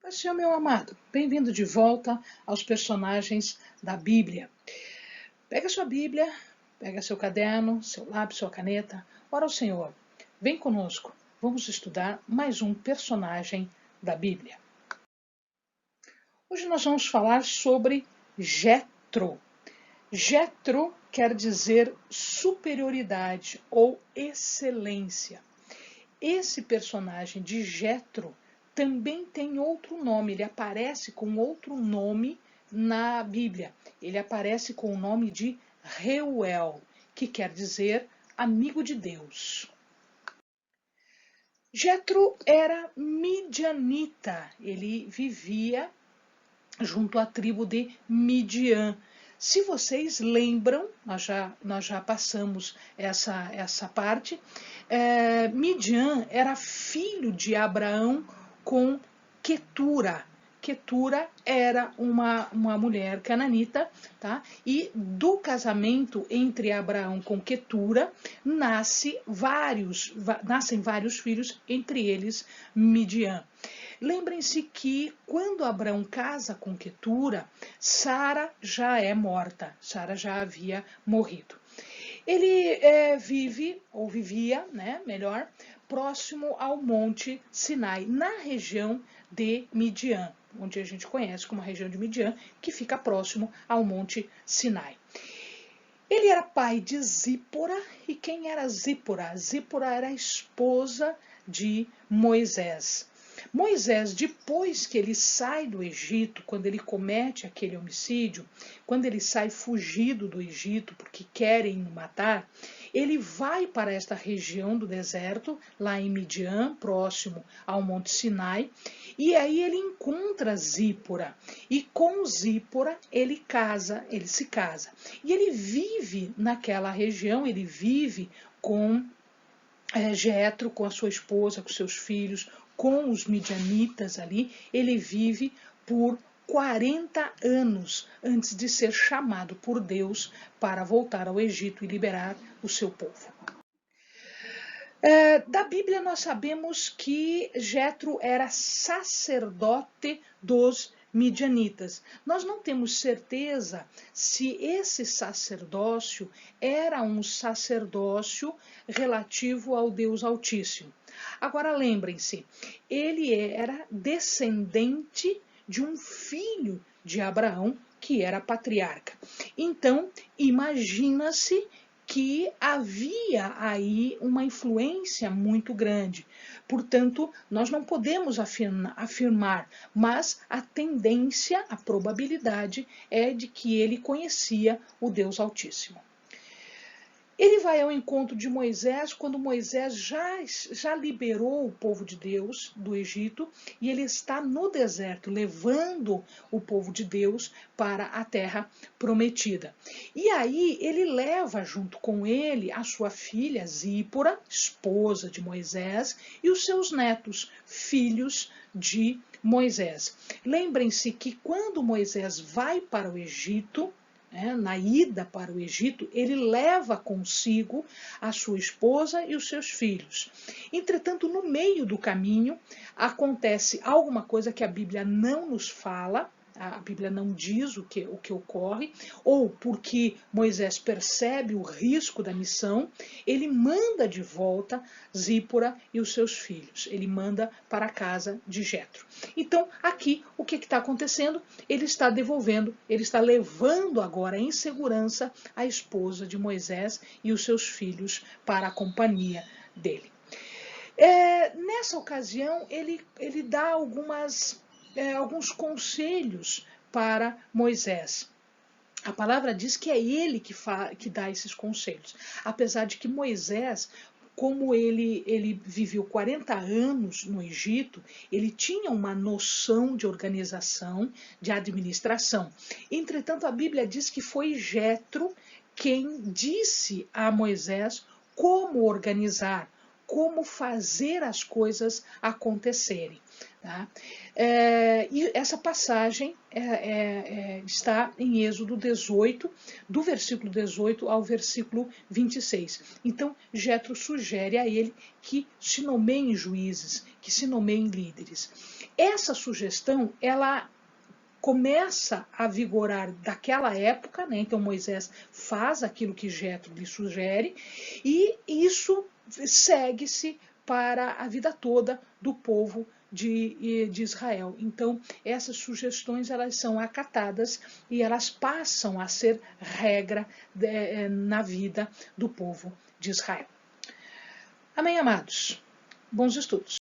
Senhor, meu amado, bem-vindo de volta aos personagens da Bíblia. Pega sua Bíblia, pega seu caderno, seu lápis, sua caneta, ora ao Senhor. Vem conosco, vamos estudar mais um personagem da Bíblia. Hoje nós vamos falar sobre Jetro. Jetro quer dizer superioridade ou excelência. Esse personagem de Jetro também tem outro nome, ele aparece com outro nome na Bíblia. Ele aparece com o nome de Reuel, que quer dizer amigo de Deus. Jetro era midianita, ele vivia junto à tribo de Midian. Se vocês lembram, nós já passamos essa parte, Midian era filho de Abraão com Quetura. Quetura era uma mulher cananita, tá? E do casamento entre Abraão com Quetura nascem vários filhos, entre eles Midian. Lembrem-se que quando Abraão casa com Quetura, Sara já é morta, Sara já havia morrido. Ele vivia, melhor, próximo ao Monte Sinai, na região de Midian, onde a gente conhece como a região de Midian, que fica próximo ao Monte Sinai. Ele era pai de Zípora, e quem era Zípora? Zípora era a esposa de Moisés. Moisés, depois que ele sai do Egito, quando ele comete aquele homicídio, quando ele sai fugido do Egito porque querem o matar, ele vai para esta região do deserto, lá em Midian, próximo ao Monte Sinai, e aí ele encontra Zípora, e com Zípora ele se casa. E ele vive naquela região, ele vive com Jetro, com a sua esposa, com seus filhos, com os midianitas ali, ele vive por 40 anos antes de ser chamado por Deus para voltar ao Egito e liberar o seu povo. Da Bíblia nós sabemos que Jetro era sacerdote dos midianitas. Nós não temos certeza se esse sacerdócio era um sacerdócio relativo ao Deus Altíssimo. Agora lembrem-se, ele era descendente de um filho de Abraão, que era patriarca. Então, imagina-se que havia aí uma influência muito grande. Portanto, nós não podemos afirmar, mas a tendência, a probabilidade é de que ele conhecia o Deus Altíssimo. Ele vai ao encontro de Moisés quando Moisés já liberou o povo de Deus do Egito e ele está no deserto levando o povo de Deus para a terra prometida. E aí ele leva junto com ele a sua filha Zípora, esposa de Moisés, e os seus netos, filhos de Moisés. Lembrem-se que quando Moisés vai para o Egito, na ida para o Egito, ele leva consigo a sua esposa e os seus filhos. Entretanto, no meio do caminho, acontece alguma coisa que a Bíblia não nos fala, a Bíblia não diz o que ocorre, ou porque Moisés percebe o risco da missão, ele manda de volta Zípora e os seus filhos. Ele manda para a casa de Jetro. Então, aqui, o que está acontecendo? Ele está devolvendo, ele está levando agora em segurança a esposa de Moisés e os seus filhos para a companhia dele. Nessa ocasião, ele dá alguns conselhos para Moisés. A palavra diz que é ele que dá esses conselhos. Apesar de que Moisés, como ele viveu 40 anos no Egito, ele tinha uma noção de organização, de administração. Entretanto, a Bíblia diz que foi Jetro quem disse a Moisés como organizar, como fazer as coisas acontecerem. Tá? E essa passagem está em Êxodo 18, do versículo 18 ao versículo 26. Então, Jetro sugere a ele que se nomeiem juízes, que se nomeiem líderes. essa sugestão, ela começa a vigorar daquela época, né? Então Moisés faz aquilo que Jetro lhe sugere, e isso segue-se para a vida toda do povo de Israel. Então, essas sugestões elas são acatadas e elas passam a ser regra na vida do povo de Israel. Amém, amados? Bons estudos.